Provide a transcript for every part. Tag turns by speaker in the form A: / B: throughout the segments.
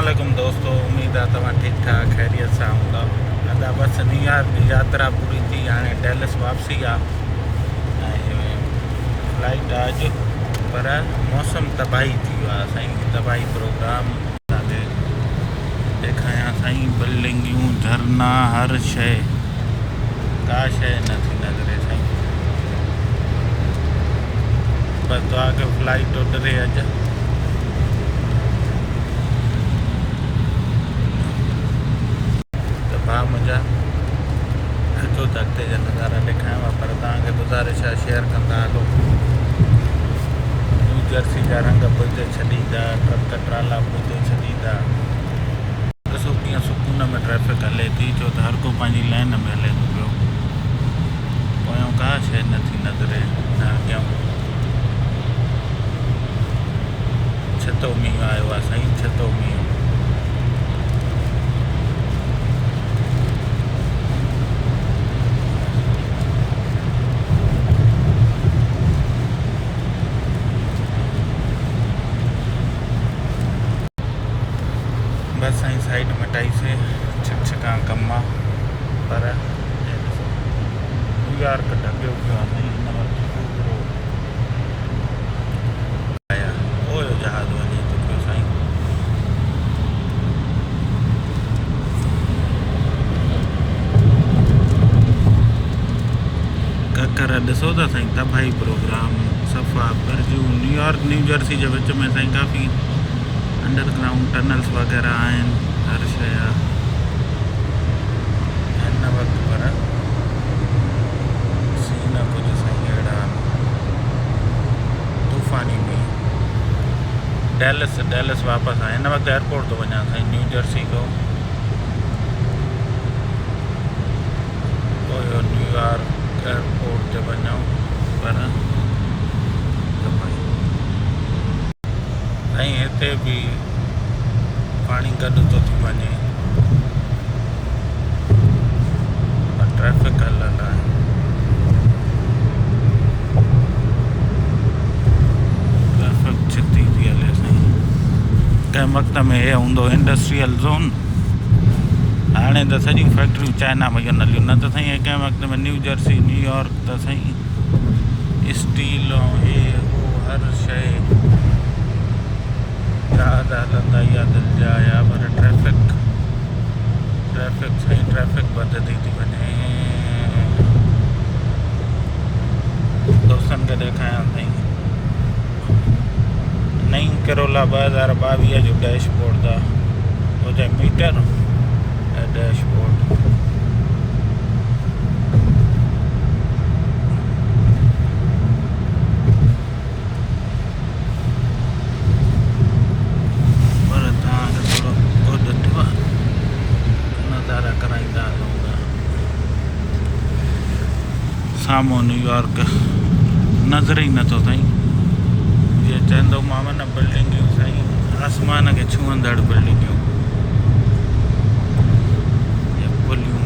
A: अस्सलामुअलैकुम दोस्तों, उम्मीद है तव्हां ठीक ठाक खैरियत से हूंदा। अदा बस न्यूयॉर्क की यात्रा पूरी थी, हाँ डेलस वापसी आ फ्लाइट आज, पर मौसम तबाही थी साईं, तबाही प्रोग्राम दिखाया साईं, बिल्डिंगूं झरना हर शइ, का शइ न थी नज़रे साईं। बस दुआ के फ्लाइट उतरे अॼु। भाउ मुंहिंजा अचो त अॻिते जा नज़ारा ॾेखारियांव, पर तव्हांखे गुज़ारिश आहे शेयर कंदा हलो। न्यू जर्सी जा रंग पुॼे छॾींदा, ट्रक ट्राला पुॼे छॾींदा। ॾिसो कीअं सुकून में ट्रैफिक हले थी, छो त हर को पंहिंजी लाइन में हले थो पियो। पोयों का शइ नथी नज़रे, न अॻियां। छतो मींहुं आयो आहे साईं, छतो मींहुं। बस साईं साइड मटाई से छिका कम आहे, पर न्यूयॉर्क ढकियो पियो आहे साईं। हिन वक़्तु आया ओयो जहाज़ वञे थो पियो साईं। ककर ॾिसो था साईं, तबाही प्रोग्राम, सफ़ा बर्जूं। न्यूयॉर्क न्यू जर्सी जे विच में साईं काफ़ी अंडरग्राउंड टनल्स वग़ैरह आहिनि, हर शइ आहे हिन वक़्तु, पर सीन कुझु साईं अहिड़ा तूफ़ानी में। डेलस वापसि आहे, हिन वक़्तु एयरपोर्ट थो वञा साईं, न्यू जर्सी खां ओयो न्यूयॉर्क एयरपोर्ट ते वञूं, पर साईं हिते बि पाणी गॾु थो थी वञे, पर ट्रैफिक हलंदो आहे। ट्रैफिक छिती थी हले साईं। कंहिं वक़्त में हे हूंदो इंडस्ट्रियल ज़ोन, हाणे त सॼियूं फैक्ट्रियूं चाइना में हलियूं, न त साईं कंहिं वक़्त में न्यू जर्सी न्यूयॉर्क त साईं स्टील ऐं हे हो हर शइ जहाज़ हलंदा या दिलि जा या, पर ट्रैफिक साईं ट्रैफिक वधंदी थी वञे। दोस्तनि खे ॾेखारियां साईं नई करोला 2022 जो डैशबोर्ड आहे, हुजे मीटर ऐं डैशबोर्ड। साम्हूं न्यूयॉर्क नज़र ई नथो साईं, जीअं चवंदो मां न बिल्डिंगियूं साईं, आसमान खे छुअंदड़ बिल्डिंगियूं, पुलियूं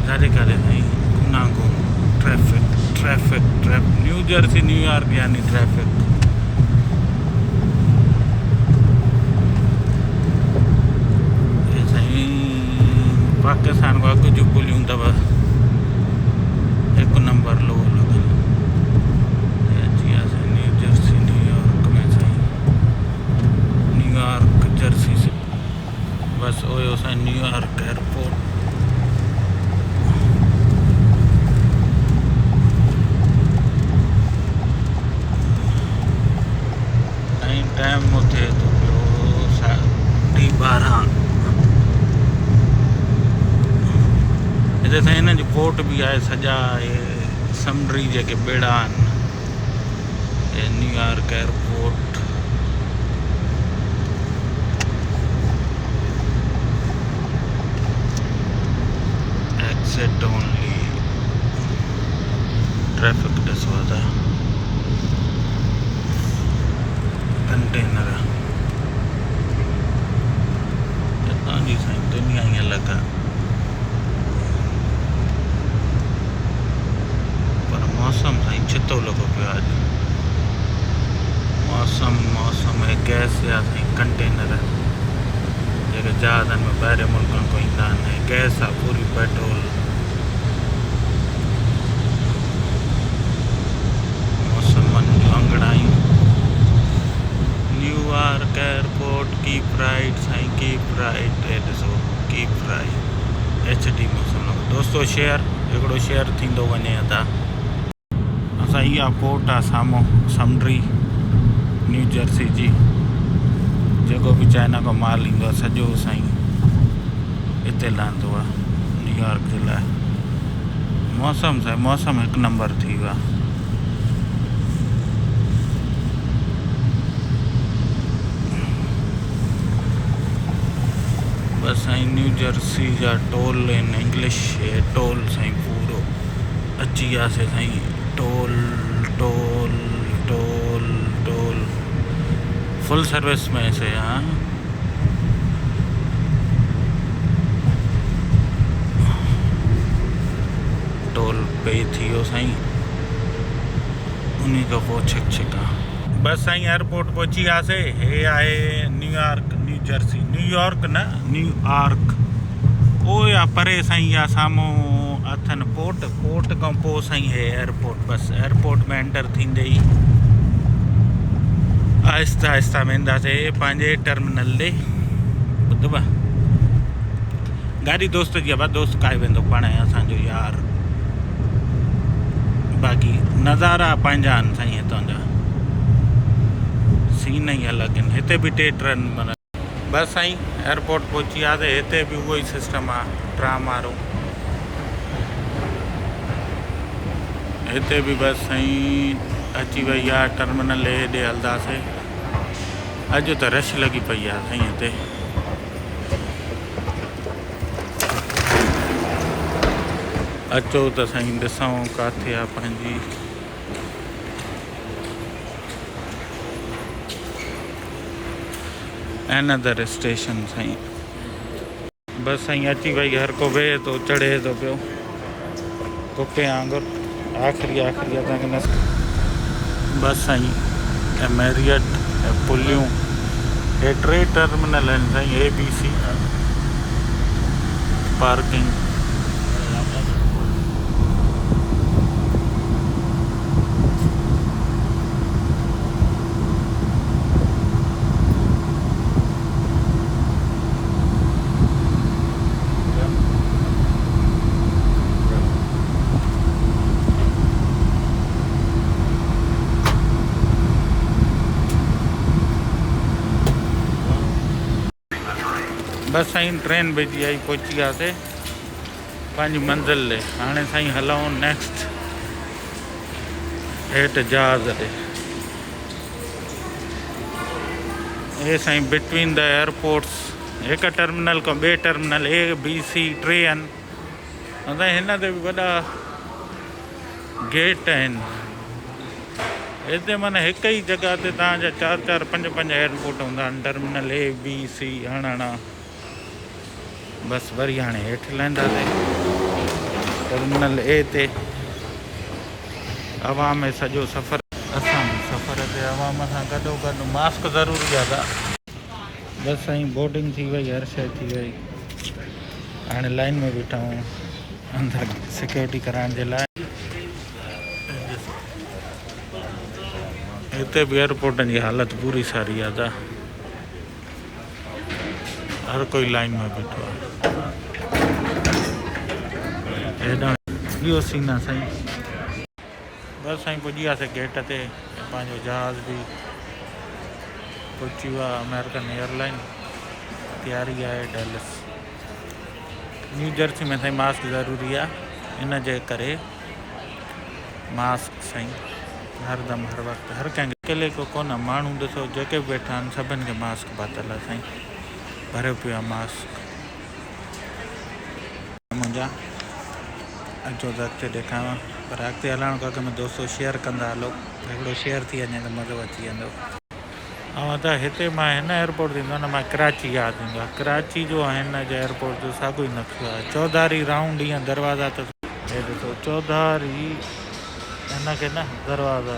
A: काॾे काॾे साईं गुनागुन। ट्रैफिक न्यू जर्सी न्यूयॉर्क यानी ट्रैफिक। पाकिस्तान को अॻु जूं पुलियूं अथव, हिकु नंबर लो लॻल। अची वियासीं न्यू जर्सी न्यूयॉर्क में साईं, न्यूयॉर्क जर्सी से बस ओयो साईं न्यूयॉर्क एयरपोर्ट। साईं टाइम थिए थो पियो 12:30। हिते साईं हिन जो पोर्ट बि आहे, सॼा इहे समुंडी जेके ॿेड़ा आहिनि, हे New York airport. Exit only, traffic ॾिसो था, कंटेनर हितां जी साईं दुनिया ईअं लॻा। मौसम साईं छितो लॻो पियो आहे अॼु, मौसम या साईं कंटेनर जेके जहाज़नि में ॿाहिरि मुल्कनि खां ईंदा आहिनि। गैस आहे पूरी पेट्रोल। मुसलमान जूं अंगड़ायूं। न्यूयॉर्क एयरपोर्ट कीप राइट साईं कीप राइट। हे ॾिसो कीप राइट HD मुसलमान दोस्तो शेयर हिकिड़ो शेयर थींदो वञे था। असां इहा पोर्ट आहे साम्हूं समुंडी न्यू जर्सी जी। जेको बि चाइना खां माल ईंदो आहे सॼो साईं हिते लहंदो आहे न्यूयॉर्क जे लाइ। मौसम साईं मौसम हिकु नंबर थी वियो आहे। बस साईं न्यू जर्सी जा टोल आहिनि इंग्लिश टोल साईं पूरो अची वियासीं साईं। Toll toll toll toll full service में से। हाँ टोल पे थी वियो साईं। उन खां पोइ छिक छिक आहे। बस साईं एयरपोर्ट पहुची वियासीं। हे आहे न्यूयॉर्क न्यू जर्सी। न्यूयॉर्क न न्यूयॉर्क उहो आहे परे साईं। या साम्हूं अथनि पोर्ट खां पोइ साईं हे एयरपोर्ट। बस एयरपोर्ट में एंटर थींदे ई आहिस्ता आहिस्ता वेंदासीं पंहिंजे टर्मिनल ॾे। ॿुधव गाॾी दोस्त जी आहे। दोस्त काए वेंदो पाण असांजो यार। बाक़ी नज़ारा पंहिंजा आहिनि साईं हितां जा। सीन ई अलॻि आहिनि। हिते बि 2 ट्रेन माना। बस साईं एयरपोर्ट पहुची वियासीं। हिते बि उहो ई सिस्टम आहे ट्राम वारो। हिते बि बस साईं अची वई आहे टर्मिनल हेॾे हलंदासीं। अॼु त रश लॻी पई आहे साईं हिते। अचो त साईं ॾिसूं किथे आहे पंहिंजी अनदर स्टेशन साईं। बस साईं अची वई। हर को वेहे थो चढ़े थो पियो कुके वांगुरु। आख़िरी असांखे न। बस साईं मैरियट पुलियूं हे 3 टर्मिनल आहिनि साईं। ABC parking. बस साईं ट्रेन भेजी आई। पहुची वियासीं पंहिंजी मंज़िल ॾे। हाणे साईं हलूं नेक्स्ट हेठि जहाज़ ॾे। हे साईं बिटवीन द एयरपोर्ट्स हिकु टर्मिनल खां ॿिए टर्मिनल ABC 3 आहिनि। असां हिन ते बि वॾा गेट आहिनि। हिते माना हिकु ई जॻह ते तव्हांजा 4-4 5-5 एयरपोर्ट हूंदा आहिनि। Terminal ABC हणणा। बस वरी हाणे हेठि लहंदासीं टर्मिनल A ते। हवा में सॼो सफ़र। असां बि सफ़र ते हवा सां गॾोगॾु मास्क ज़रूरी आहे। बस साईं बोर्डिंग थी वई। हर शइ थी वई। हाणे लाइन में बीठा आहियूं अंदरि सिक्योरिटी कराइण जे लाइ। हिते बि एयरपोर्टनि जी हालत बुरी सारी आहे। हर कोई लाइन में बीठो आहे। हेॾां इहो सीन आहे साईं। बस साईं पुॼी वियासीं गेट ते। पंहिंजो जहाज़ बि पहुची वियो आहे। अमेरिकन एयरलाइन तयारी आहे डैलस। न्यू जर्सी में साईं मास्क ज़रूरी आहे। इन जे करे मास्क साईं हरदम हर वक़्तु हर कंहिंखे अकेले को कोन। माण्हू ॾिसो जेके बि वेठा आहिनि सभिनि खे मास्क पातल आहे साईं। भरियो पियो आहे मास्क मुंहिंजा। अचो त अॻिते ॾेखारियां। पर अॻिते हलण खां अॻु में दोस्तो शेयर कंदा हलो। हिकिड़ो शेयर थी वञे त मज़ो अची वेंदो। ऐं त हिते मां हिन एयरपोर्ट थींदो आहे न मां कराची यादि ईंदो आहे। कराची जो हिन जो एयरपोर्ट जो साॻियो ई नक्शो आहे। चौधारी राउंड ईअं दरवाज़ा त हे ॾिसो चौधारी हिनखे न दरवाज़ा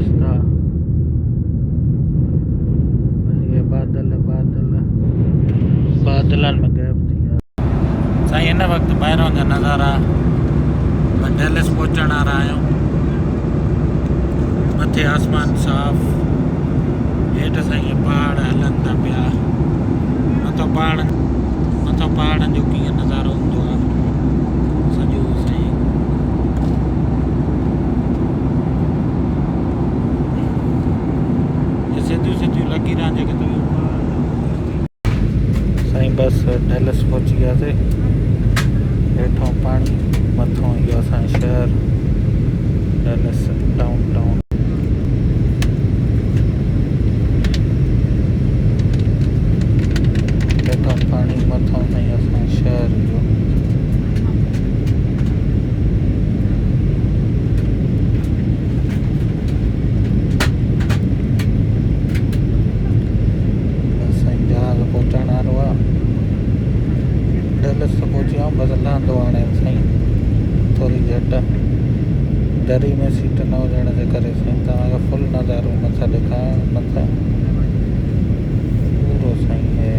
A: रास्ता, ये बादल है, बादलन में गैप थी साईं। हिन वक़्तु ॿाहिरों जा नज़ारा डेलिस पहुचण वारा आहियूं। मथे आसमान साफ़, हेठि साईं पहाड़ हलनि था पिया। मथां पहाड़नि जो कीअं नज़ारो हूंदो आहे सॼो साईं। सिधियूं लकीरां जेके साईं। बसि डेलिस पहुची वियासीं। हेठों पाणी, मथों इहो असांजो शहर डेलिस डाउन टाउन। हेठों पाणी, मथों साईं असांजो शहर इहो। साईं जहाज़ पहुचण वारो आहे। डेलिस पहुची विया, बसि लहंदो हाणे साईं थोरी झटि। दरी में सीट न हुजण जे करे साईं तव्हांखे फुल नज़ारो नथा ॾेखारियूं, नथा पूरो साईं। हे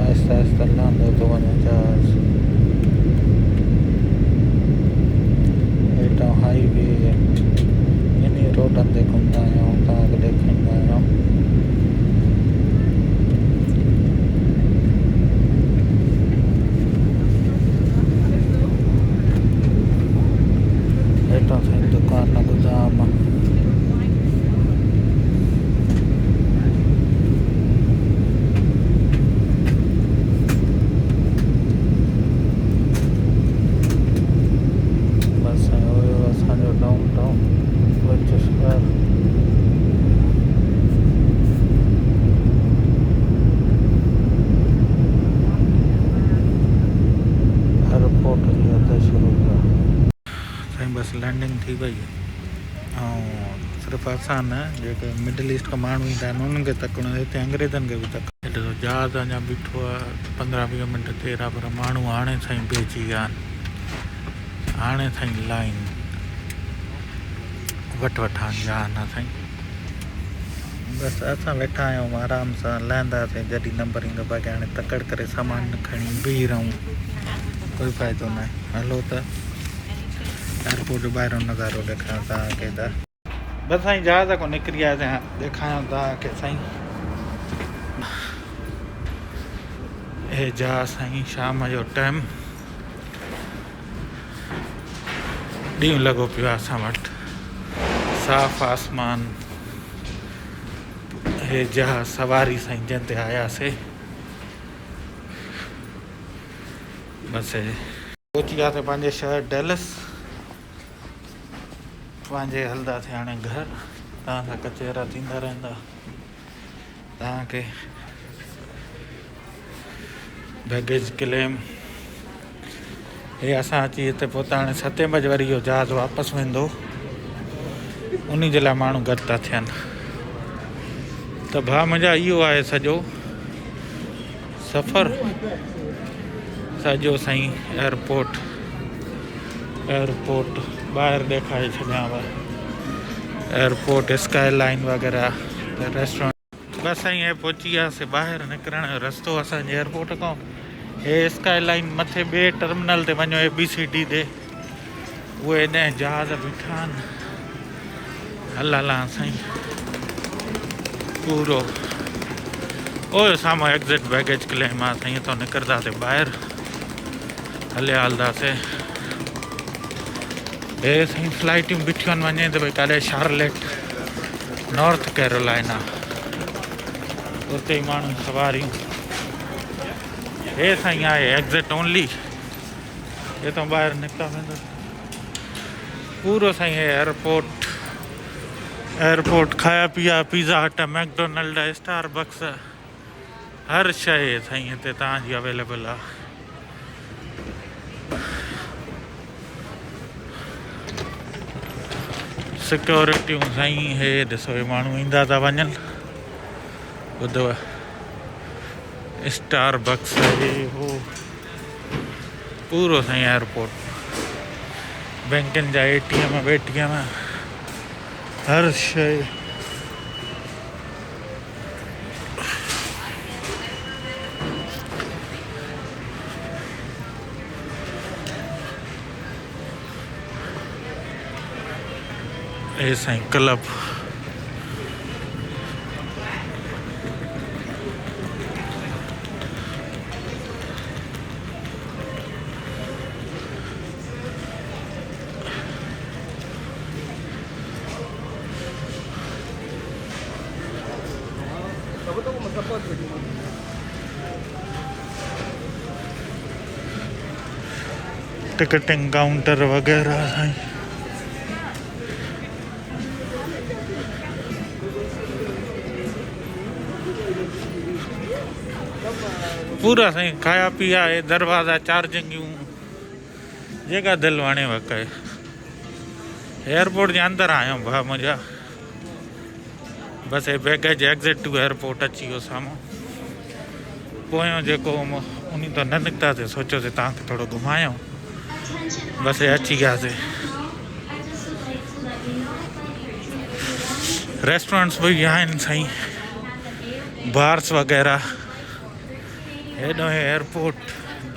A: आहिस्ता आहिस्ता लहंदो थो वञे जहाज़। हेठां हाईवे, इन रोडनि ते घुमंदा आहियूं, तव्हांखे ॾेखारींदा आहियूं। हेठां साईं दुकान, गोदाम। बस हुयो असांजो डाउन टाउन विच शहर। एयरपोर्ट जी हद शुरू आहे साईं। बस लैंडिंग थी वई ऐं सिर्फ़ु असां न, जेके मिडल ईस्ट खां माण्हू ईंदा आहिनि उन्हनि खे तकणो, हिते अंग्रेज़नि खे बि तकणो। हेॾो जहाज़ अञा बीठो आहे, 15-20 मिंट थिए था, पर माण्हू हाणे साईं पइजी विया आहिनि। हाणे साईं लाइन वठां जा न साईं। बसि असां वेठा आहियूं आराम सां, लहंदासीं जॾहिं नंबर ईंदो। बाक़ी हाणे तकड़ करे सामान खणी बीह रहूं, कोई फ़ाइदो न आहे। हलो त एयरपोर्ट जो ॿाहिरों नज़ारो ॾेखारियां तव्हांखे। बसि साईं जहाज़ खां निकिरी आयासीं, ॾेखारियां तव्हांखे साईं। हे जहाज़ साईं, शाम जो टाइम, ॾींहुं लॻो पियो आहे असां वटि, साफ़ आसमान। हे जहाज़ सवारी साईं जंहिं ते आयासीं। बसि पहुची वियासीं पंहिंजे शहर डेलिस। पंहिंजे हलंदासीं हाणे घर। तव्हां सां कचेरा थींदा रहंदा, तव्हांखे बैगेज क्लेम। हे असां अची हिते पहुता, हाणे 7 बजे वरी इहो जहाज़ वापसि वेंदो, उन जे लाइ माण्हू गॾु था थियनि। त भाउ मुंहिंजा इहो आहे सॼो सफ़र, सॼो साईं। एयरपोर्ट ॿाहिरि ॾेखारे छॾियांव, एयरपोर्ट, स्काई लाइन वग़ैरह, रेस्टोरेंट। बसि साईं हे पहुची वियासीं। ॿाहिरि निकिरण जो रस्तो असांजे एयरपोर्ट खां, हे स्काई लाइन मथे ॿिए टर्मिनल ते वञो, ABCD ते, उहे हेॾे जहाज़ बीठा आहिनि। हलां साईं पूरो। ओ साम्हूं एग्ज़िट बैगेज क्लेम आहे साईं। हितां निकिरंदासीं ॿाहिरि, हलिया हलंदासीं। हे साईं फ्लाइटियूं बीठियूं आहिनि, वञे त भई काॾे शार्लेट, नॉर्थ कैरोलाइना, उते ई माण्हू सवारियूं। हे साईं आहे एग्ज़िट ओनली, हितां ॿाहिरि निकिता वेंदो पूरो साईं। हे एयरपोर्ट खाया पिया, पिज़्ज़ा हट, मैकडोनल्ड, स्टारबक्स, हर शइ साईं हिते तव्हांजी अवेलेबल आहे। सिक्योरिटियूं साईं, हे ॾिसो, हे माण्हू ईंदा था वञनि, ॿुधो स्टारबक्स, हे हो पूरो साईं एयरपोर्ट। बैंकुनि जा ATM, हर शइ ए साईं क्लब टिकटिंग काउंटर वगैरह साईं पूरा साईं खाया पिया है दरवाज़ा चार्जिंगियूं जेका दिल वणे वक एयरपोर्ट के अंदर आयो भा मुझा बस ए बैगेज एग्जिट टू एयरपोर्ट अची वियो साम्हूं पोयों जेको उन तो न निकितासीं सोचियोसीं तव्हांखे थोरो घुमायूं बस ए अची वियासीं रेस्टोरेंट्स भी आहिनि साईं बार्स वगैरह हेॾो एयरपोर्ट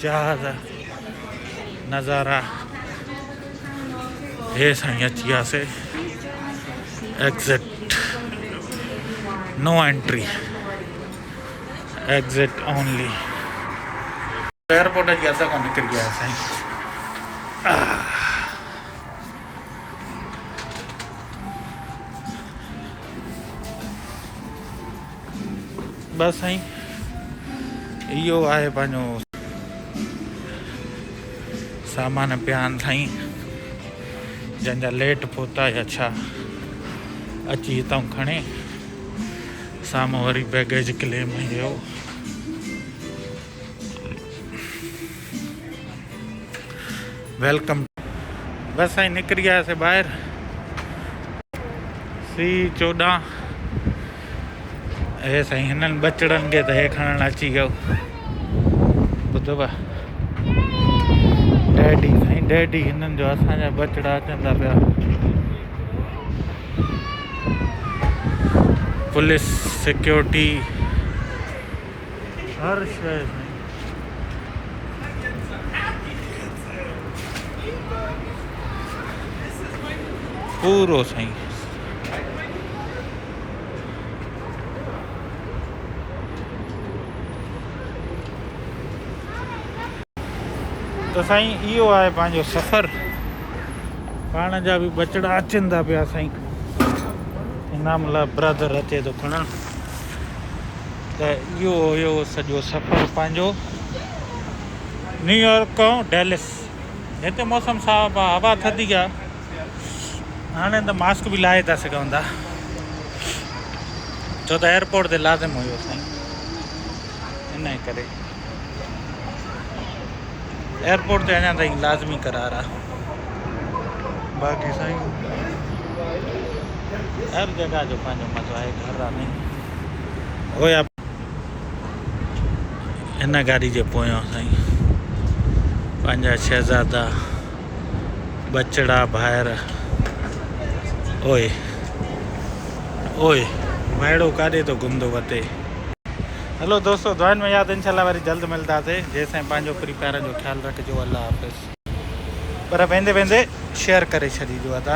A: जहाज़ नज़ारा हे साईं अची वियासीं एग्जिट नो एंट्री एग्जिट ओनली एयरपोर्ट जी अध खां निकिरी विया साईं बस साईं इहो आहे पंहिंजो सामान पिया आहिनि साईं जंहिंजा लेट पहुता या छा अची हितां खणे साम्हूं वरी बैगेज क्लेम जो वेलकम बस साईं निकिरी वियासीं ॿाहिरि C14 हे साईं हिननि बचड़नि खे त हे खणणु अची वियो ॿुधव डैडी साईं डैडी हिननि जो असांजा बचड़ा अचनि था पिया पुलिस सिक्योरिटी हर शइ साईं पूरो साईं तो साईं इहो आहे पंहिंजो सफ़र पाण जा बि बचड़ा अचनि था पिया साईं इनाम लाइ ब्रदर अचे थो खणणु त इहो हुयो सॼो सफ़र पंहिंजो न्यूयॉर्क खां डेलिस हिते मौसम साफ़ आहे हवा थधी आहे हाणे त मास्क बि लाहे था सघूं था छो त एयरपोर्ट ते लाज़िम हुयो साईं इन करे एयरपोर्ट ते अञा ताईं लाज़मी करार आहे बाक़ी साईं हर जगह जो पंहिंजो मज़ो आहे घर आहे नहीं होया हिन गाड़ी जे पोयां साईं पंहिंजा शहज़ादा बचड़ा ॿाहिरि ओए ओए वाइड़ो काॾे तो घुमंदो वते हेलो दोस्तों दुआनि में यादि इंशाल्लाह वरी जल्द मिलंदासीं जेसिताईं पंहिंजो प्रिपेयर जो ख्यालु रखिजो अल्लाह हाफ़िज़ पर वेंदे वेंदे शेयर करे छॾिजो अदा